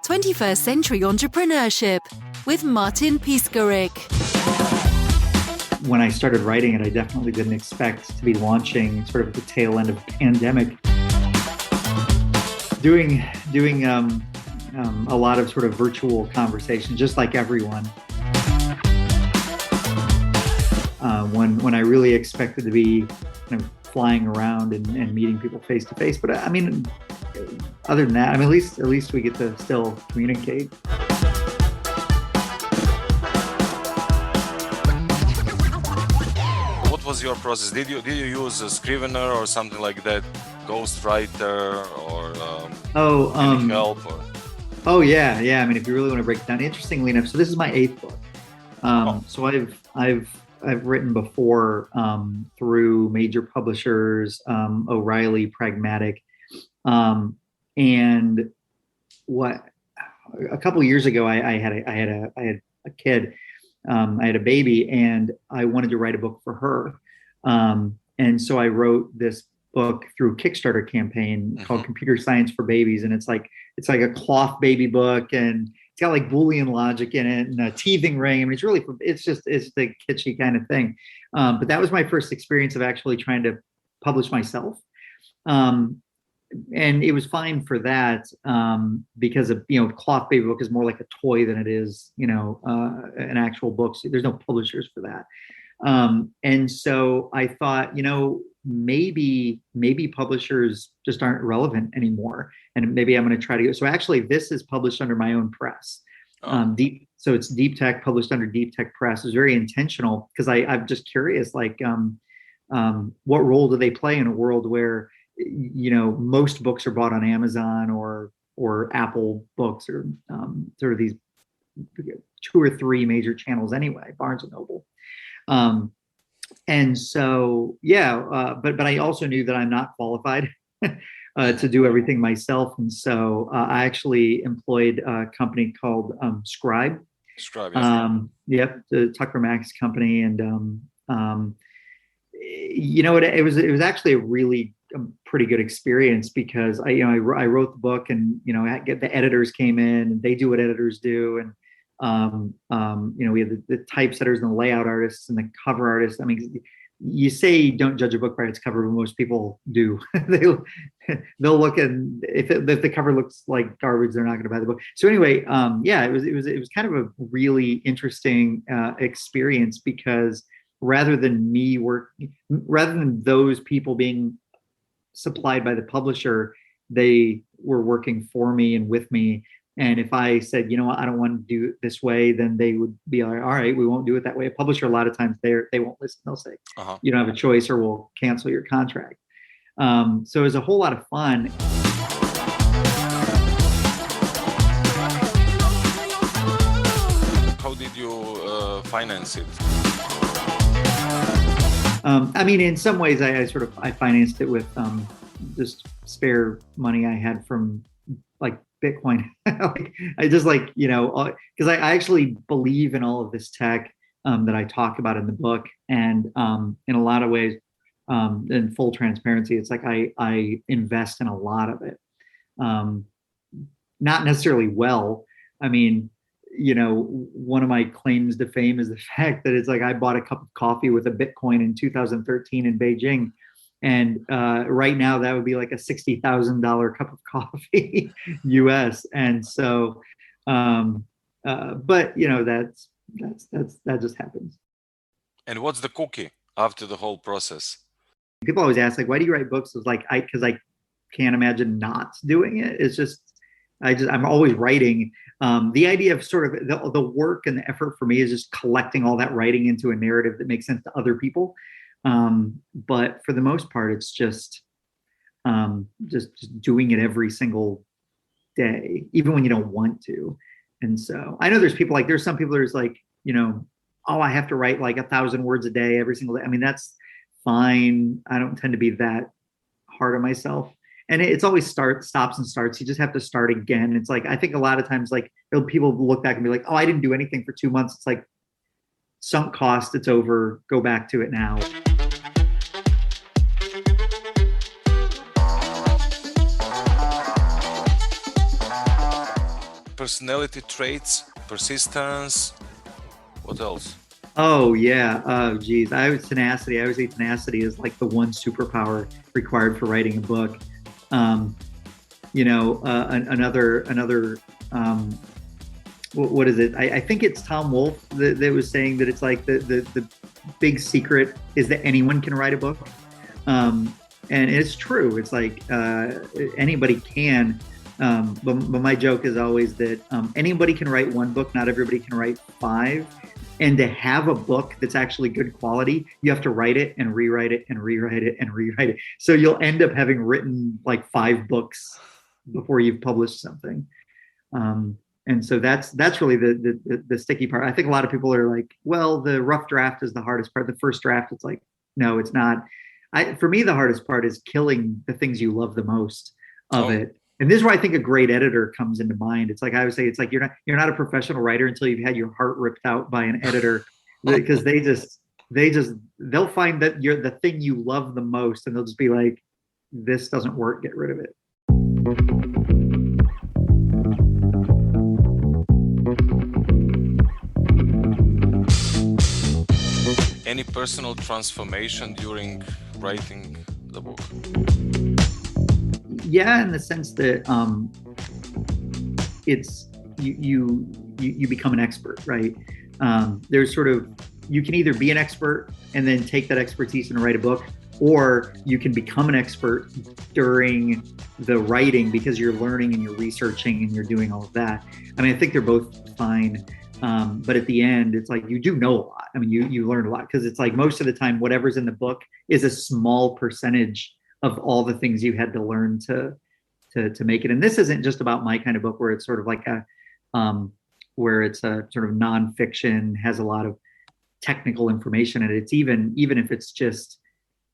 21st Century Entrepreneurship with Martin Piskarik. When I started writing it, I definitely didn't expect to be launching sort of at the tail end of the pandemic. Doing a lot of sort of virtual conversations, just like everyone. When I really expected to be kind of flying around and meeting people face to face. But I mean, other than that, I mean, at least we get to still communicate. What was your process? Did you use a Scrivener or something like that, ghostwriter, or any help? Or? Oh yeah. I mean, if you really want to break it down, interestingly enough, so this is my 8th book. So I've written before through major publishers, O'Reilly, Pragmatic, and a couple of years ago, I had a kid, I had a baby, and I wanted to write a book for her, and so I wrote this book through a Kickstarter campaign called Computer Science for Babies, and it's like a cloth baby book, and it's got like Boolean logic in it and a teething ring. I mean, it's the kitschy kind of thing. But that was my first experience of actually trying to publish myself. And it was fine for that because of, cloth baby book is more like a toy than it is, an actual book. So there's no publishers for that. And so I thought, maybe publishers just aren't relevant anymore. And maybe I'm going to try to go. So actually, this is published under my own press. So it's Deep Tech, published under Deep Tech Press. It's very intentional because I'm just curious, like, what role do they play in a world where, most books are bought on Amazon or Apple Books or sort of these 2 or 3 major channels anyway, Barnes and Noble. And so, but I also knew that I'm not qualified to do everything myself. And so I actually employed a company called Scribe. Scribe, yes. Yep, the Tucker Max company. And, it was actually a really pretty good experience because I wrote the book and, the editors came in and they do what editors do. And, we have the typesetters and the layout artists and the cover artists. I mean, you say don't judge a book by its cover, but most people do. They'll look, and if the cover looks like garbage, they're not going to buy the book. So anyway, it was kind of a really interesting experience because rather than those people being supplied by the publisher, they were working for me and with me. And if I said, I don't want to do it this way, then they would be like, all right, we won't do it that way. A publisher, a lot of times they won't listen. They'll say, you don't have a choice or we'll cancel your contract. So it was a whole lot of fun. How did you finance it? In some ways I financed it with just spare money I had from like Bitcoin. I just because I actually believe in all of this tech that I talk about in the book. And in a lot of ways, in full transparency, it's like I invest in a lot of it. Not necessarily well. I mean, one of my claims to fame is the fact that it's like I bought a cup of coffee with a Bitcoin in 2013 in Beijing. And right now that would be like a $60,000 cup of coffee US. And so, but that just happens. And what's the cookie after the whole process? People always ask, like, why do you write books? It's like, because I can't imagine not doing it. It's just, I'm always writing. The idea of sort of the work and the effort for me is just collecting all that writing into a narrative that makes sense to other people. But for the most part, it's just doing it every single day, even when you don't want to. And so I know there's some people there's like, I have to write like 1,000 words a day every single day. I mean, that's fine. I don't tend to be that hard on myself. And it's always stops and starts. You just have to start again. It's like, I think a lot of times, like people look back and be like, oh, I didn't do anything for 2 months. It's like sunk cost. It's over. Go back to it now. personality traits, persistence. What else? Oh yeah. Oh geez. Tenacity. I always say tenacity is like the one superpower required for writing a book. Another. What is it? I think it's Tom Wolfe that was saying that it's like the big secret is that anyone can write a book. And it's true. It's like anybody can. But my joke is always that anybody can write one book. Not everybody can write 5. And to have a book that's actually good quality, you have to write it and rewrite it and rewrite it and rewrite it. So you'll end up having written like 5 books before you've published something. And so that's really the sticky part. I think a lot of people are like, well, the rough draft is the hardest part. The first draft, it's like, no, it's not. For me, the hardest part is killing the things you love the most of it. And this is where I think a great editor comes into mind. It's like I would say, it's like you're not a professional writer until you've had your heart ripped out by an editor, because they'll find that you're the thing you love the most, and they'll just be like, this doesn't work, get rid of it. Any personal transformation during writing the book? Yeah, in the sense that it's you become an expert, right? There's sort of, you can either be an expert and then take that expertise and write a book, or you can become an expert during the writing because you're learning and you're researching and you're doing all of that. I mean, I think they're both fine. But at the end, it's like you do know a lot. I mean, you learn a lot, because it's like most of the time, whatever's in the book is a small percentage of all the things you had to learn to make it. And this isn't just about my kind of book where it's sort of like where it's a sort of nonfiction, has a lot of technical information, and it's even if it's just,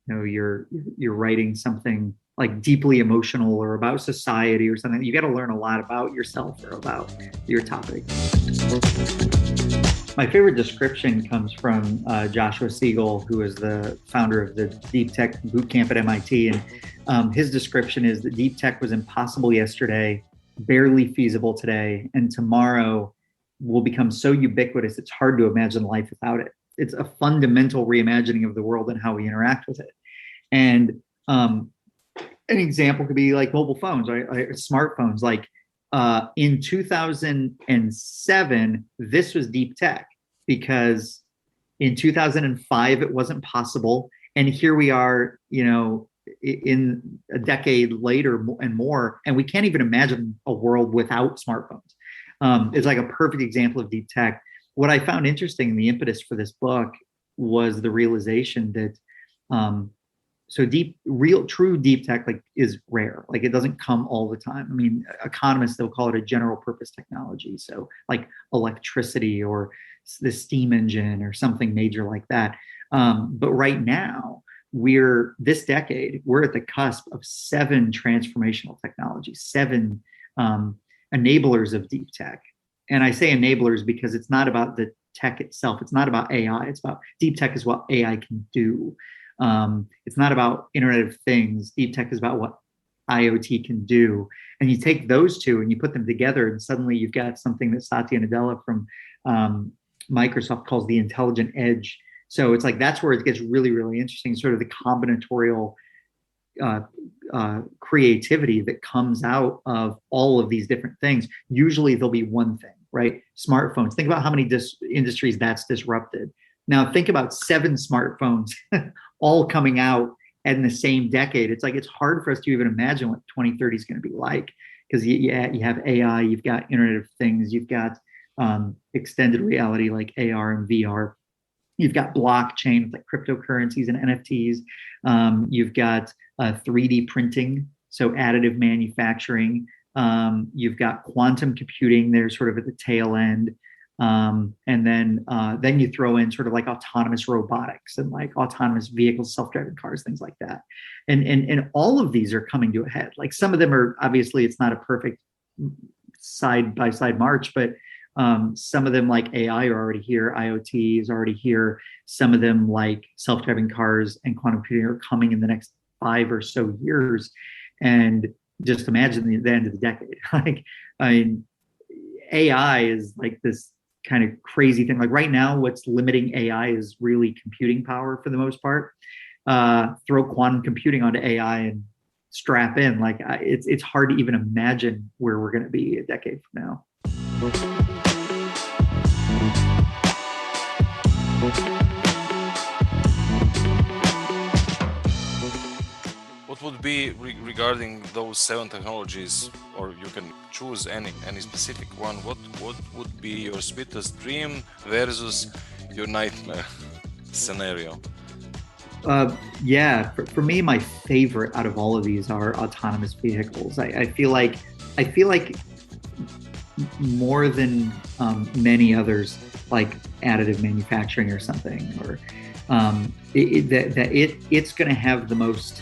you're writing something like deeply emotional or about society or something, you got to learn a lot about yourself or about your topic. My favorite description comes from Joshua Siegel, who is the founder of the Deep Tech Bootcamp at MIT. And his description is that deep tech was impossible yesterday, barely feasible today, and tomorrow will become so ubiquitous it's hard to imagine life without it. It's a fundamental reimagining of the world and how we interact with it. And an example could be like mobile phones, right? Smartphones. Like in 2007, this was deep tech, because in 2005 it wasn't possible, and here we are, in a decade later and more, and we can't even imagine a world without smartphones. It's like a perfect example of deep tech. What I found interesting in the impetus for this book was the realization that true deep tech is rare. Like, it doesn't come all the time. I mean, economists, they'll call it a general purpose technology. So like electricity or the steam engine or something major like that. But right now, this decade, we're at the cusp of 7 transformational technologies, 7 enablers of deep tech. And I say enablers because it's not about the tech itself. It's not about AI. It's about deep tech is what AI can do. It's not about Internet of Things. Deep tech is about what IoT can do. And you take those two and you put them together, and suddenly you've got something that Satya Nadella from Microsoft calls the intelligent edge. So it's like, that's where it gets really, really interesting, sort of the combinatorial creativity that comes out of all of these different things. Usually there'll be one thing, right? Smartphones. Think about how many industries that's disrupted. Now think about 7 smartphones all coming out in the same decade. It's like, it's hard for us to even imagine what 2030 is going to be like, because you have AI, you've got Internet of Things, you've got extended reality like AR and VR. You've got blockchain, like cryptocurrencies and NFTs. You've got 3D printing, so additive manufacturing. You've got quantum computing there, sort of at the tail end. And then you throw in sort of like autonomous robotics and like autonomous vehicles, self-driving cars, things like that. And all of these are coming to a head. Like, some of them are, obviously it's not a perfect side-by-side march, but some of them, like AI, are already here. IoT is already here. Some of them, like self-driving cars and quantum computing, are coming in the next 5 or so years. And just imagine the end of the decade. AI is like this kind of crazy thing. Like right now, what's limiting AI is really computing power for the most part. Throw quantum computing onto AI and strap in. Like it's hard to even imagine where we're going to be a decade from now. What would be regarding those 7 technologies, or you can choose any specific one? What would be your sweetest dream versus your nightmare scenario? For me, my favorite out of all of these are autonomous vehicles. I feel like more than many others, like additive manufacturing or something, or it's going to have the most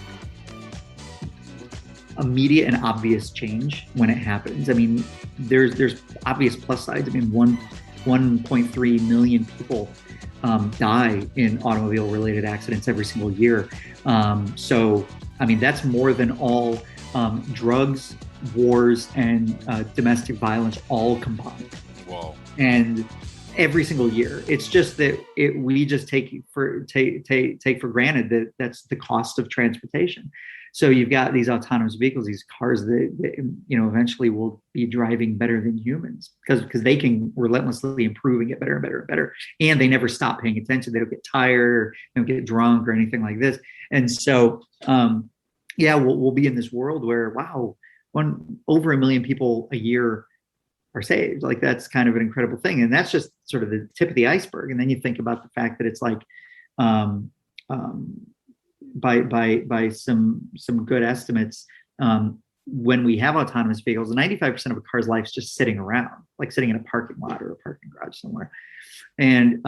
immediate and obvious change when it happens. I mean, there's obvious plus sides. I mean, 1.3 million people die in automobile-related accidents every single year. So, I mean, that's more than all drugs, wars, and domestic violence all combined. Wow! And every single year, it's just that we just take for granted that that's the cost of transportation. So you've got these autonomous vehicles, these cars that eventually will be driving better than humans because they can relentlessly improve and get better and better and better, and they never stop paying attention. They don't get tired or don't get drunk or anything like this. And so, we'll be in this world where over 1 million people a year are saved. Like that's kind of an incredible thing, and that's just sort of the tip of the iceberg. And then you think about the fact that it's like. By some good estimates, when we have autonomous vehicles, 95% of a car's life is just sitting around, like sitting in a parking lot or a parking garage somewhere. And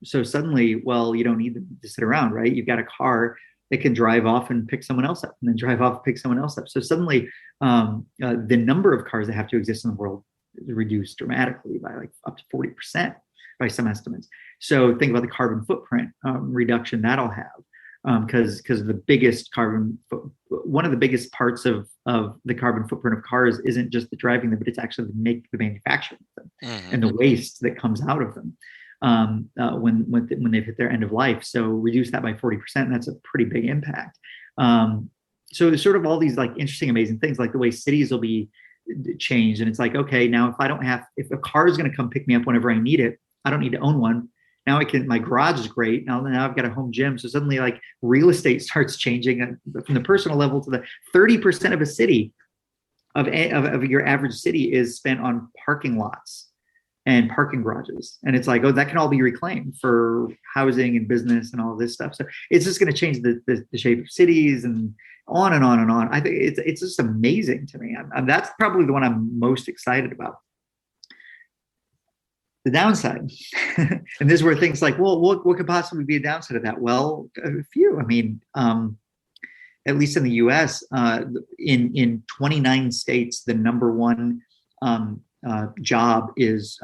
so suddenly, you don't need them to sit around, right? You've got a car that can drive off and pick someone else up, and then drive off and pick someone else up. So suddenly, the number of cars that have to exist in the world is reduced dramatically by like up to 40% by some estimates. So think about the carbon footprint reduction that'll have. Because the biggest one of the biggest parts of the carbon footprint of cars isn't just the driving them, but it's actually the manufacturing of them and the waste that comes out of them when they've hit their end of life. So reduce that by 40%, and that's a pretty big impact. So there's sort of all these like interesting, amazing things, like the way cities will be changed. And it's like, okay, now if a car is going to come pick me up whenever I need it, I don't need to own one. Now my garage is great. Now I've got a home gym. So suddenly like real estate starts changing from the personal level to the 30% of a city of your average city is spent on parking lots and parking garages. And it's like, that can all be reclaimed for housing and business and all of this stuff. So it's just going to change the shape of cities and on and on and on. I think it's just amazing to me. That's probably the one I'm most excited about. The downside, and this is where things like, what could possibly be a downside of that? Well, a few. I mean, at least in the U.S., in 29 states, the number one job is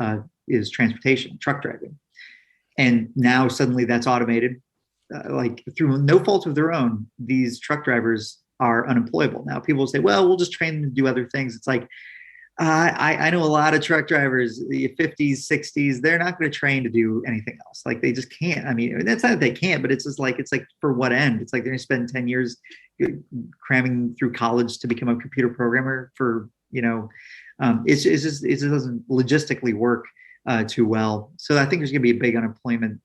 transportation, truck driving, and now suddenly that's automated. Like through no fault of their own, these truck drivers are unemployable. Now people will say, well, we'll just train them to do other things. It's like, I know a lot of truck drivers, the 50s, 60s, they're not going to train to do anything else. Like they just can't. I mean, that's not that they can't, but it's like for what end? It's like they're going to spend 10 years cramming through college to become a computer programmer for, it just doesn't logistically work too well. So I think there's going to be a big unemployment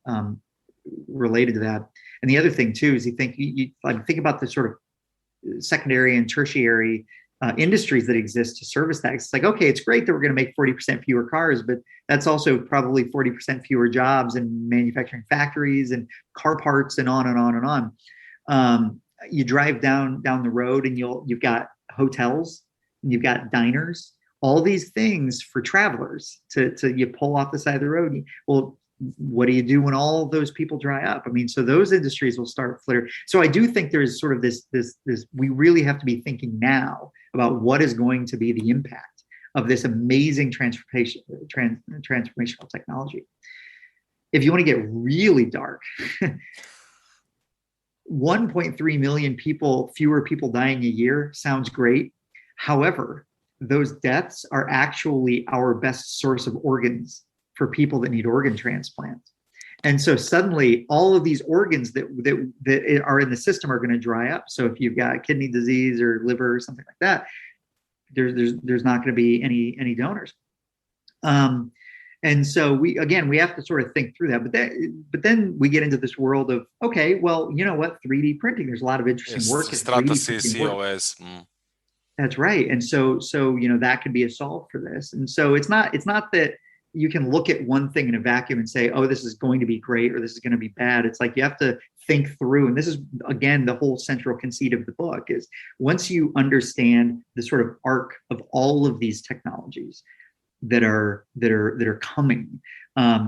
related to that. And the other thing too, is you think about the sort of secondary and tertiary industries that exist to service that. It's like, okay, it's great that we're going to make 40% fewer cars, but that's also probably 40% fewer jobs in manufacturing factories and car parts and on and on and on. You drive down the road and you've got hotels and you've got diners, all these things for travelers to you pull off the side of the road. Well, what do you do when all those people dry up? I mean, so those industries will start flittering. So I do think there's sort of this, we really have to be thinking now about what is going to be the impact of this amazing transformational technology. If you want to get really dark, 1.3 million fewer people dying a year sounds great. However, those deaths are actually our best source of organs for people that need organ transplants. And so suddenly all of these organs that are in the system are going to dry up. So if you've got kidney disease or liver or something like that, there's not going to be any donors. And so we have to sort of think through that. But then we get into this world of, okay, well, you know what, 3D printing, there's a lot of interesting work in 3D COS. That's right. And so that could be a solve for this. And so it's not that you can look at one thing in a vacuum and say, oh, this is going to be great or this is going to be bad. It's like you have to think through. And this is, again, the whole central conceit of the book is once you understand the sort of arc of all of these technologies that are coming,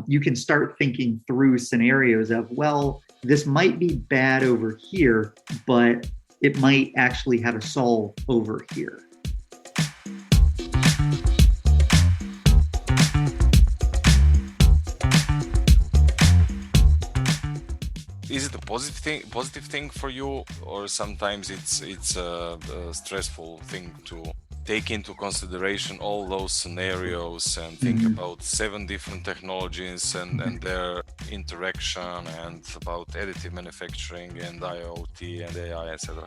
you can start thinking through scenarios of, well, this might be bad over here, but it might actually have a solve over here. Is it a positive thing for you, or sometimes it's a stressful thing to take into consideration all those scenarios and think about 7 different technologies and their interaction, and about additive manufacturing and IoT and AI, etc.?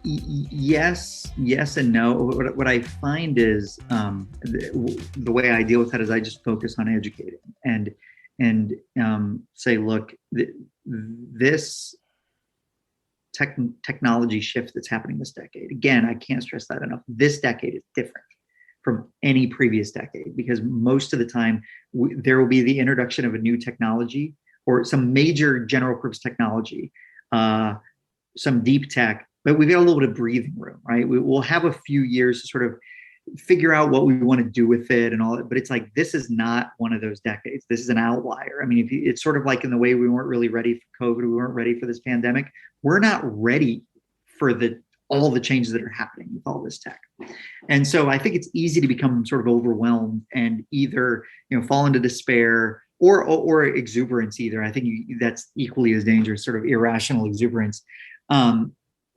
Yes and no. What I find is the way I deal with that is I just focus on educating and say, look, this technology shift that's happening this decade. Again, I can't stress that enough. This decade is different from any previous decade because most of the time there will be the introduction of a new technology or some major general purpose technology, some deep tech, but we've got a little bit of breathing room, right? We'll have a few years to sort of figure out what we want to do with it and all that. But it's like, this is not one of those decades. This is an outlier. I mean, it's sort of like in the way we weren't really ready for COVID, we weren't ready for this pandemic. We're not ready for all the changes that are happening with all this tech. And so I think it's easy to become sort of overwhelmed and either, fall into despair or exuberance either. I think that's equally as dangerous, sort of irrational exuberance.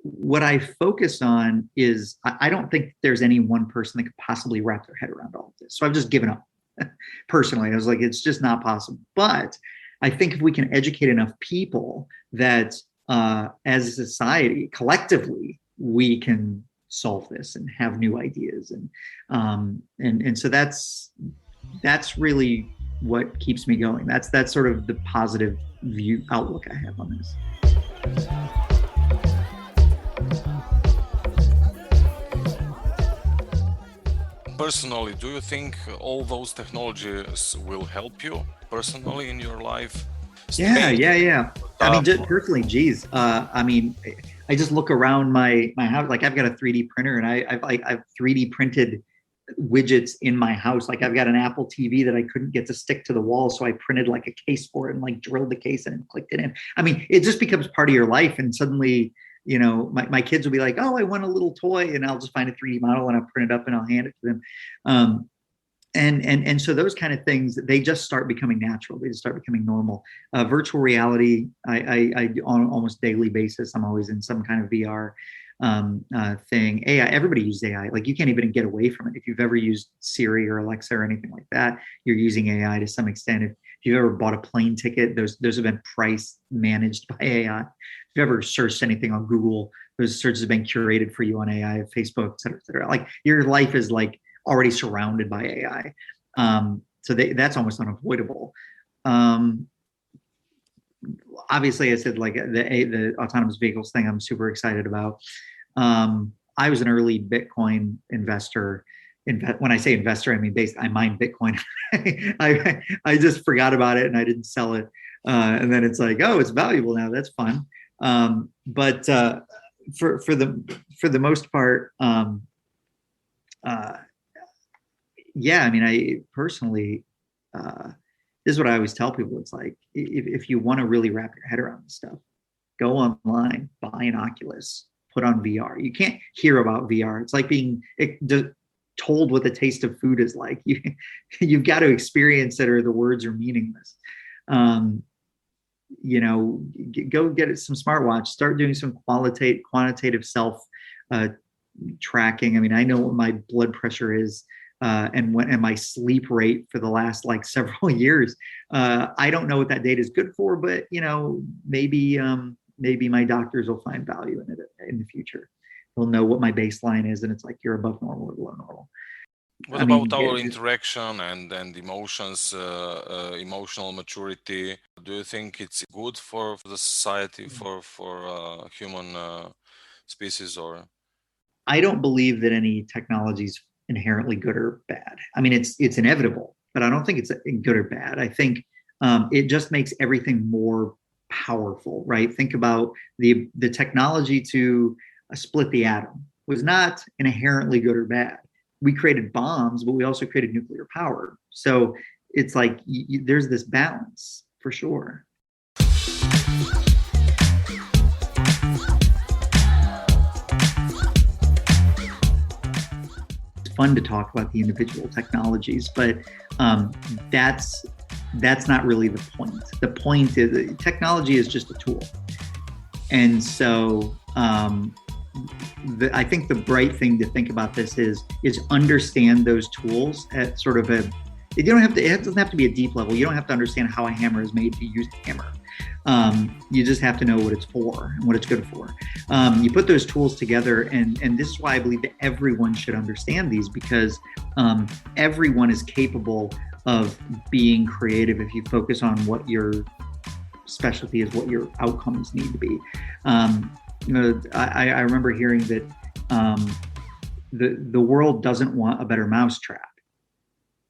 What I focus on is I don't think there's any one person that could possibly wrap their head around all of this. So I've just given up personally. I was like, it's just not possible. But I think if we can educate enough people that as a society, collectively, we can solve this and have new ideas. And so that's really what keeps me going. That's sort of the positive view outlook I have on this. Personally, do you think all those technologies will help you personally in your life? Yeah. I mean, just personally, geez. I mean, I just look around my house. Like I've got a 3D printer, and I've 3D printed widgets in my house. Like I've got an Apple TV that I couldn't get to stick to the wall, so I printed like a case for it and like drilled the case in and clicked it in. I mean, it just becomes part of your life, and suddenly, my kids will be like, oh, I want a little toy, and I'll just find a 3D model and I'll print it up and I'll hand it to them. And so those kind of things, they just start becoming natural. They just start becoming normal. Virtual reality, I on an almost daily basis, I'm always in some kind of VR thing. AI, everybody uses AI. Like you can't even get away from it. If you've ever used Siri or Alexa or anything like that, you're using AI to some extent. If you've ever bought a plane ticket, those have been price managed by AI. If you've ever searched anything on Google, those searches have been curated for you on AI, Facebook, et cetera, et cetera. Like your life is like already surrounded by AI. So that's almost unavoidable. Obviously, I said like the autonomous vehicles thing I'm super excited about. I was an early Bitcoin investor. When I say investor, I mean I mine Bitcoin. I just forgot about it and I didn't sell it. And then it's like, oh, it's valuable now. That's fun. But for the most part, yeah, I mean, I personally, this is what I always tell people. It's like, if you want to really wrap your head around this stuff, go online, buy an Oculus, put on VR. You can't hear about VR. It's like being told what the taste of food is like. You've got to experience it or the words are meaningless. Go get some smartwatch, start doing some quantitative self tracking. I mean, I know what my blood pressure is and my sleep rate for the last like several years. I don't know what that data is good for, but maybe my doctors will find value in it in the future. They'll know what my baseline is, and it's like you're above normal or below normal. What about our interaction and emotions, emotional maturity? Do you think it's good for the society, for human species, or? I don't believe that any technology is inherently good or bad. I mean, it's inevitable, but I don't think it's good or bad. I think it just makes everything more powerful, right? Think about the technology to split the atom was not inherently good or bad. We created bombs, but we also created nuclear power. So it's like there's this balance for sure. It's fun to talk about the individual technologies, but that's not really the point. The point is technology is just a tool. And so I think the bright thing to think about this is understand those tools at sort of it doesn't have to be a deep level. You don't have to understand how a hammer is made to use a hammer. You just have to know what it's for and what it's good for. You put those tools together, and this is why I believe that everyone should understand these, because everyone is capable of being creative if you focus on what your specialty is, what your outcomes need to be. I remember hearing that the world doesn't want a better mousetrap.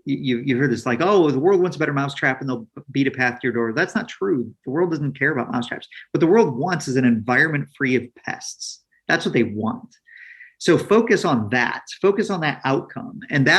You heard this like, oh, the world wants a better mousetrap and they'll beat a path to your door. That's not true. The world doesn't care about mousetraps. What the world wants is an environment free of pests. That's what they want. So focus on that. Focus on that outcome. And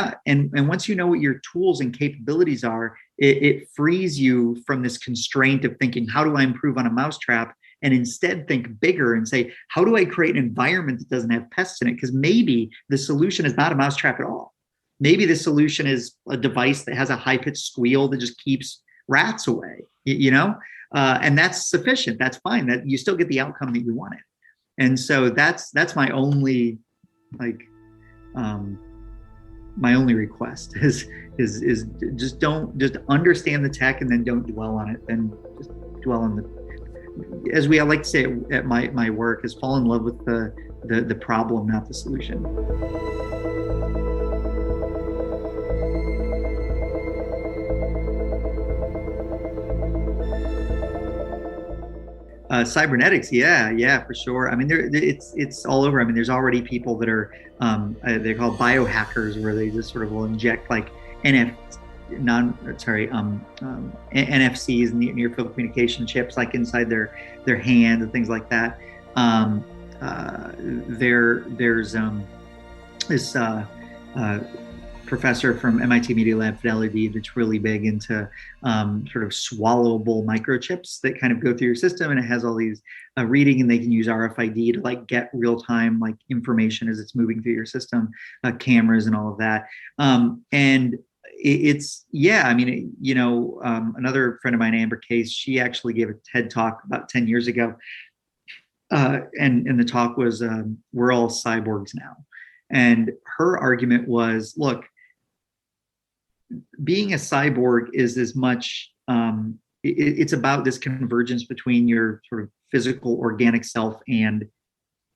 once you know what your tools and capabilities are, it frees you from this constraint of thinking, how do I improve on a mousetrap? And instead think bigger and say, how do I create an environment that doesn't have pests in it? Because maybe the solution is not a mousetrap at all. Maybe the solution is a device that has a high-pitched squeal that just keeps rats away, and that's sufficient. That's fine. That you still get the outcome that you wanted. And so that's my only my only request is just understand the tech and then don't dwell on it. Then just dwell on as I like to say at my work, is fall in love with the problem, not the solution. Cybernetics, yeah, for sure. I mean, it's all over. I mean, there's already people that are they're called biohackers, where they just sort of will inject like NFCs, near field communication chips, like inside their hand and things like that. There's this professor from MIT Media Lab, Fidelity, that's really big into sort of swallowable microchips that kind of go through your system, and it has all these reading, and they can use RFID to like get real-time like information as it's moving through your system, cameras and all of that. And another friend of mine, Amber Case, she actually gave a TED talk about 10 years ago. And the talk was, we're all cyborgs now. And her argument was, look, being a cyborg is as much, it's about this convergence between your sort of physical organic self and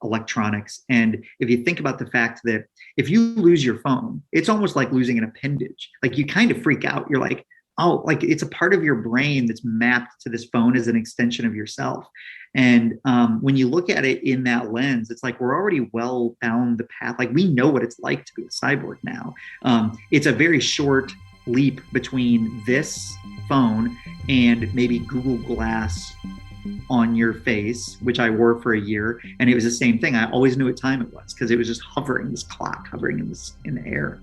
electronics. And if you think about the fact that if you lose your phone, it's almost like losing an appendage. Like you kind of freak out. You're like, oh, like it's a part of your brain that's mapped to this phone as an extension of yourself. And when you look at it in that lens, it's like we're already well down the path. Like we know what it's like to be a cyborg now. It's a very short leap between this phone and maybe Google Glass on your face, which I wore for a year, and it was the same thing. I always knew what time it was because it was just hovering, this clock hovering in the air.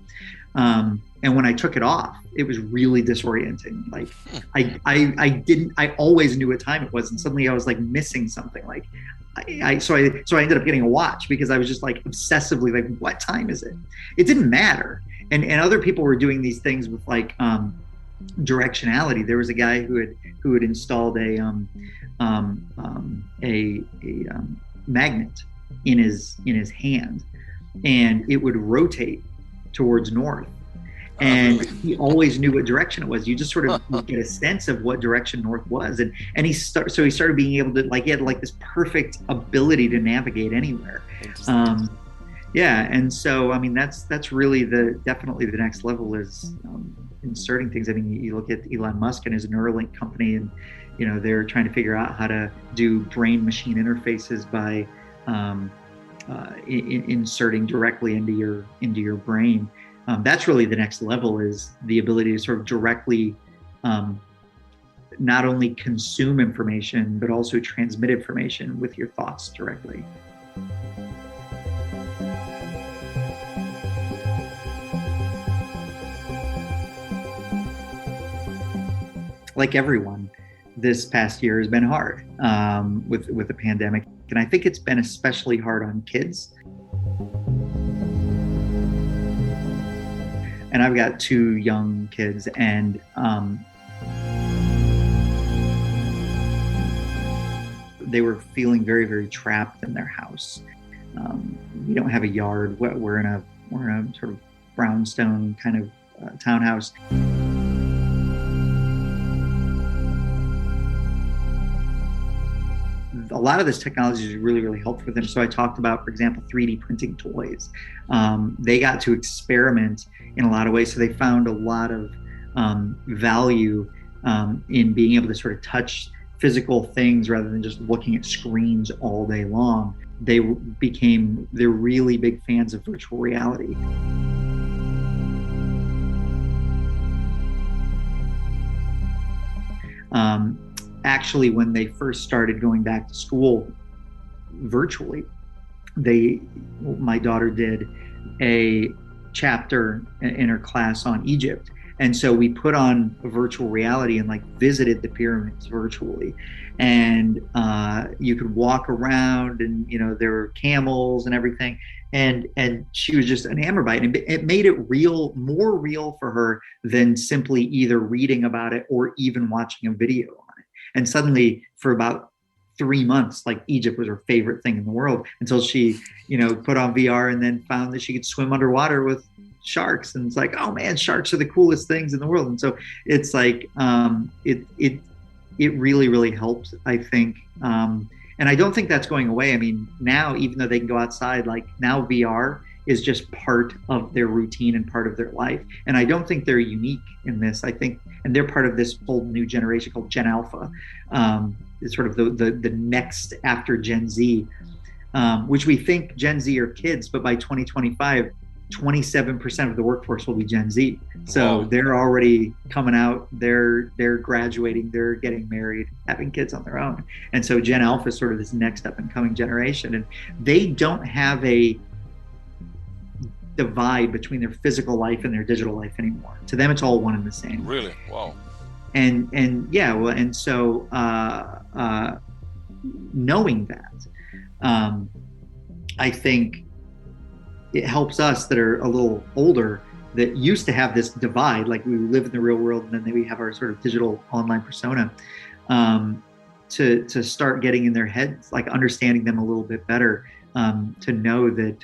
And when I took it off, it was really disorienting. Like I always knew what time it was, and suddenly I was like missing something. Like so I ended up getting a watch because I was just like obsessively like, what time is it? It didn't matter. And other people were doing these things with like directionality. There was a guy who had installed a magnet in his hand, and it would rotate towards north. And he always knew what direction it was. You just sort of would get a sense of what direction north was. And he started being able to, like, he had like this perfect ability to navigate anywhere. Yeah. And so, I mean, that's really definitely the next level is inserting things. I mean, you look at Elon Musk and his Neuralink company, and, you know, they're trying to figure out how to do brain machine interfaces by inserting directly into your brain. That's really the next level, is the ability to sort of directly not only consume information, but also transmit information with your thoughts directly. Like everyone, this past year has been hard with the pandemic. And I think it's been especially hard on kids. And I've got 2 young kids, and they were feeling very, very trapped in their house. We don't have a yard. We're in a sort of brownstone kind of townhouse. A lot of this technology is really, really helpful for them. So I talked about, for example, 3D printing toys. They got to experiment in a lot of ways. So they found a lot of value in being able to sort of touch physical things rather than just looking at screens all day long. They're really big fans of virtual reality. Actually, when they first started going back to school virtually, my daughter did a chapter in her class on Egypt. And so we put on a virtual reality and like visited the pyramids virtually. And you could walk around, and, you know, there were camels and everything. And she was just enamored by it. And it made it more real for her than simply either reading about it or even watching a video on it. And suddenly, for about 3 months, like, Egypt was her favorite thing in the world, until she, you know, put on VR and then found that she could swim underwater with sharks. And it's like, oh man, sharks are the coolest things in the world. And so it's like, it really, really helps, I think. And I don't think that's going away. I mean, now, even though they can go outside, like, now VR is just part of their routine and part of their life. And I don't think they're unique in this. I think, and they're part of this whole new generation called Gen Alpha. It's sort of the next after Gen Z, which we think Gen Z are kids, but by 2025, 27% of the workforce will be Gen Z. So they're already coming out, they're graduating, they're getting married, having kids on their own. And so Gen Alpha is sort of this next up and coming generation. And they don't have a divide between their physical life and their digital life anymore. To them, it's all one and the same. Really? Wow. And yeah, well, and so knowing that, I think it helps us that are a little older, that used to have this divide, like we live in the real world and then we have our sort of digital online persona, to start getting in their heads, like understanding them a little bit better, to know that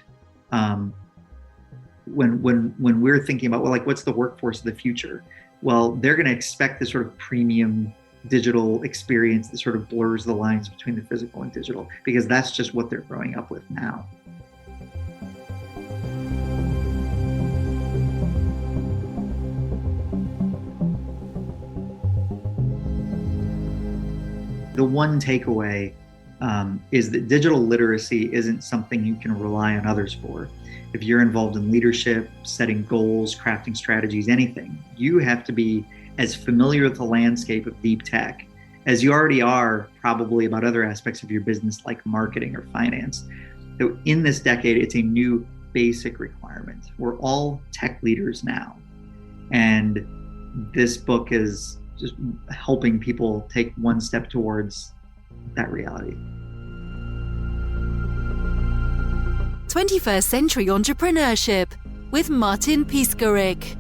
when we're thinking about, well, like, what's the workforce of the future? Well, they're going to expect this sort of premium digital experience that sort of blurs the lines between the physical and digital, because that's just what they're growing up with now. The one takeaway is that digital literacy isn't something you can rely on others for. If you're involved in leadership, setting goals, crafting strategies, anything, you have to be as familiar with the landscape of deep tech as you already are probably about other aspects of your business, like marketing or finance. So in this decade, it's a new basic requirement. We're all tech leaders now. And this book is just helping people take one step towards that reality. 21st Century Entrepreneurship with Martin Piskarik.